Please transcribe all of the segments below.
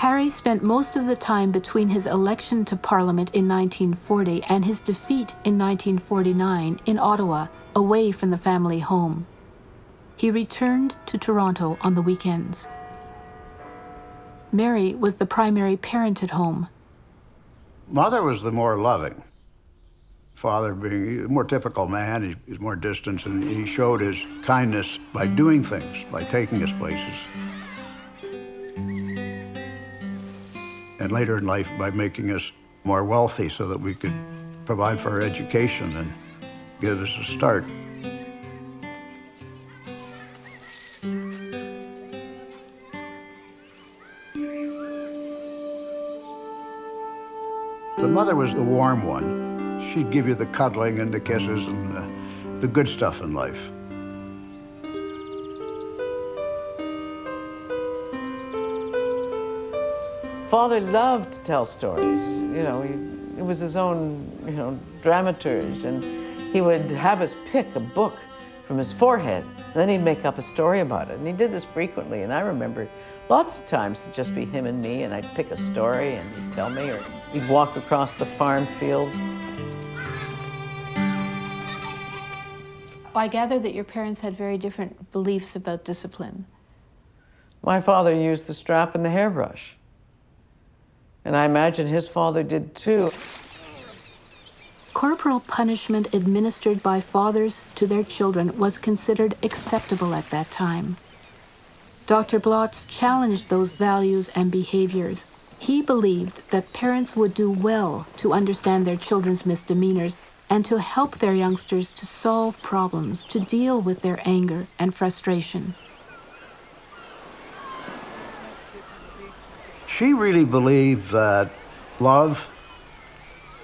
Harry spent most of the time between his election to Parliament in 1940 and his defeat in 1949 in Ottawa, away from the family home. He returned to Toronto on the weekends. Mary was the primary parent at home. Mother was the more loving. Father being a more typical man, he's more distant, and he showed his kindness by doing things, by taking us places. And later in life, by making us more wealthy so that we could provide for our education and give us a start. The mother was the warm one. She'd give you the cuddling and the kisses and the good stuff in life. Father loved to tell stories. You know, he was his own, dramaturge, and he would have us pick a book from his forehead, and then he'd make up a story about it. And he did this frequently, and I remember lots of times it'd just be him and me, and I'd pick a story, and he'd tell me, or we'd walk across the farm fields. I gather that your parents had very different beliefs about discipline. My father used the strap and the hairbrush. And I imagine his father did too. Corporal punishment administered by fathers to their children was considered acceptable at that time. Dr. Blotz challenged those values and behaviors. He believed that parents would do well to understand their children's misdemeanors and to help their youngsters to solve problems, to deal with their anger and frustration. She really believed that love,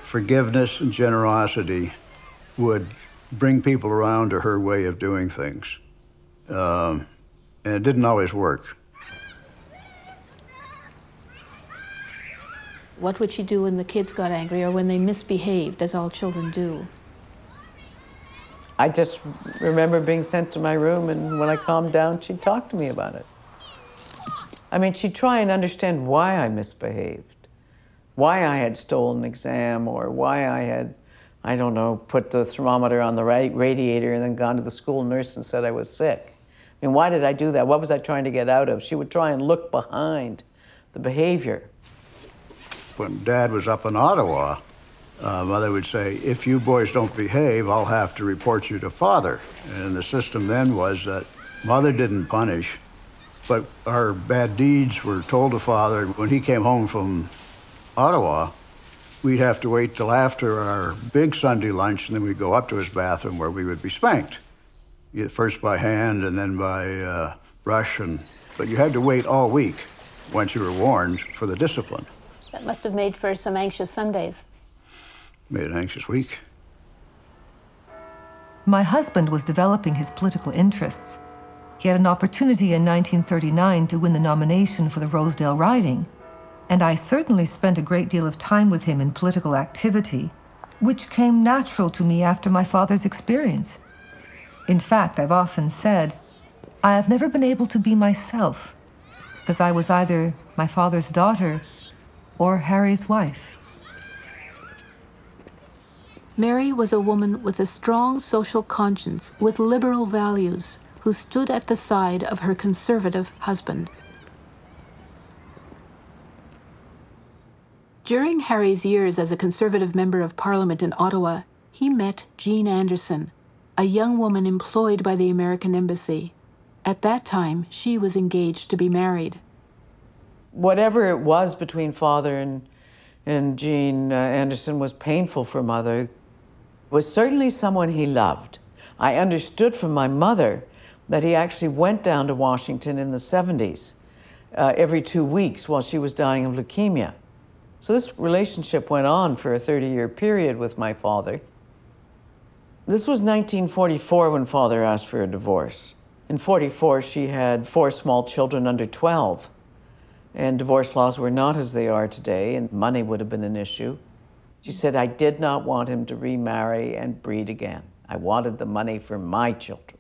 forgiveness, and generosity would bring people around to her way of doing things. And it didn't always work. What would she do when the kids got angry or when they misbehaved, as all children do? I just remember being sent to my room, and when I calmed down, she'd talk to me about it. I mean, she'd try and understand why I misbehaved, why I had stolen an exam, or why I had, I don't know, put the thermometer on the radiator and then gone to the school nurse and said I was sick. I mean, why did I do that? What was I trying to get out of? She would try and look behind the behavior. When Dad was up in Ottawa, Mother would say, if you boys don't behave, I'll have to report you to Father. And the system then was that Mother didn't punish, but our bad deeds were told to Father. When he came home from Ottawa, we'd have to wait till after our big Sunday lunch, and then we'd go up to his bathroom where we would be spanked. First by hand and then by brush, but you had to wait all week, once you were warned, for the discipline. That must have made for some anxious Sundays. Made an anxious week. My husband was developing his political interests. He had an opportunity in 1939 to win the nomination for the Rosedale riding, and I certainly spent a great deal of time with him in political activity, which came natural to me after my father's experience. In fact, I've often said, I have never been able to be myself, because I was either my father's daughter or Harry's wife. Mary was a woman with a strong social conscience, with liberal values, who stood at the side of her conservative husband. During Harry's years as a Conservative Member of Parliament in Ottawa, he met Jean Anderson, a young woman employed by the American Embassy. At that time, she was engaged to be married. Whatever it was between Father and Jean Anderson was painful for Mother. Was certainly someone he loved. I understood from my mother that he actually went down to Washington in the 70s every 2 weeks while she was dying of leukemia. So this relationship went on for a 30-year period with my father. This was 1944 when Father asked for a divorce. In 44, she had 4 small children under 12. And divorce laws were not as they are today, and money would have been an issue. She said, I did not want him to remarry and breed again. I wanted the money for my children.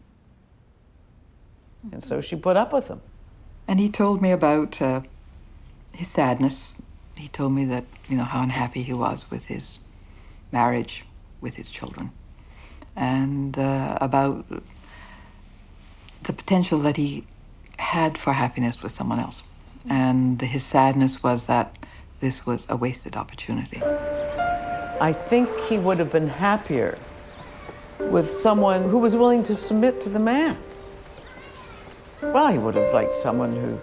And so she put up with him. And he told me about his sadness. He told me that, how unhappy he was with his marriage, with his children, and about the potential that he had for happiness with someone else. And his sadness was that this was a wasted opportunity. I think he would have been happier with someone who was willing to submit to the man. Well, he would have liked someone who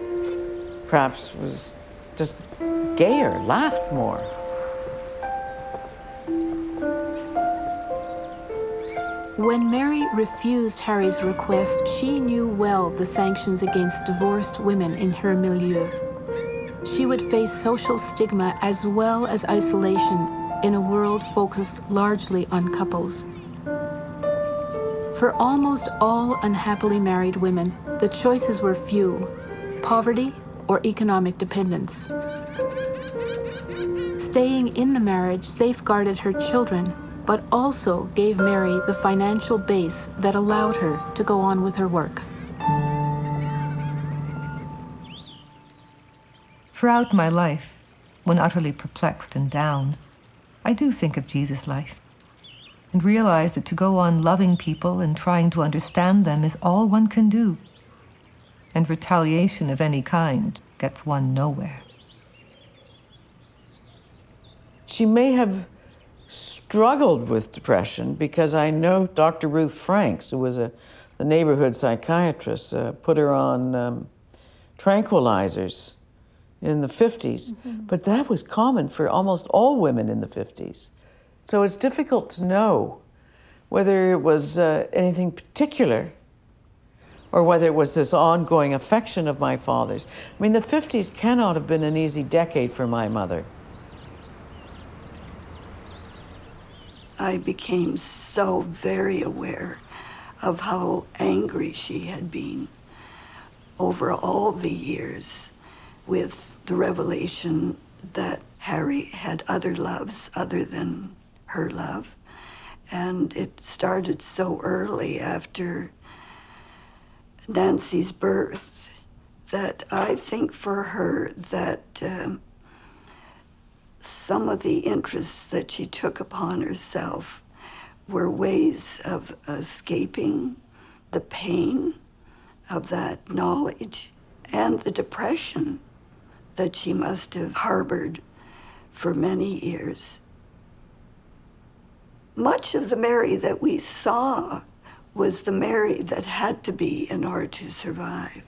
perhaps was just gayer, laughed more. When Mary refused Harry's request, she knew well the sanctions against divorced women in her milieu. She would face social stigma as well as isolation in a world focused largely on couples. For almost all unhappily married women, the choices were few: poverty or economic dependence. Staying in the marriage safeguarded her children, but also gave Mary the financial base that allowed her to go on with her work. Throughout my life, when utterly perplexed and down, I do think of Jesus' life and realize that to go on loving people and trying to understand them is all one can do, and retaliation of any kind gets one nowhere. She may have struggled with depression because I know Dr. Ruth Franks, who was the neighborhood psychiatrist, put her on tranquilizers in the 50s. Mm-hmm. But that was common for almost all women in the 50s. So it's difficult to know whether it was anything particular or whether it was this ongoing affection of my father's. I mean, the 50s cannot have been an easy decade for my mother. I became so very aware of how angry she had been over all the years with the revelation that Harry had other loves other than her love. And it started so early after Nancy's birth that I think for her that some of the interests that she took upon herself were ways of escaping the pain of that knowledge and the depression that she must have harbored for many years. Much of the Mary that we saw was the Mary that had to be in order to survive.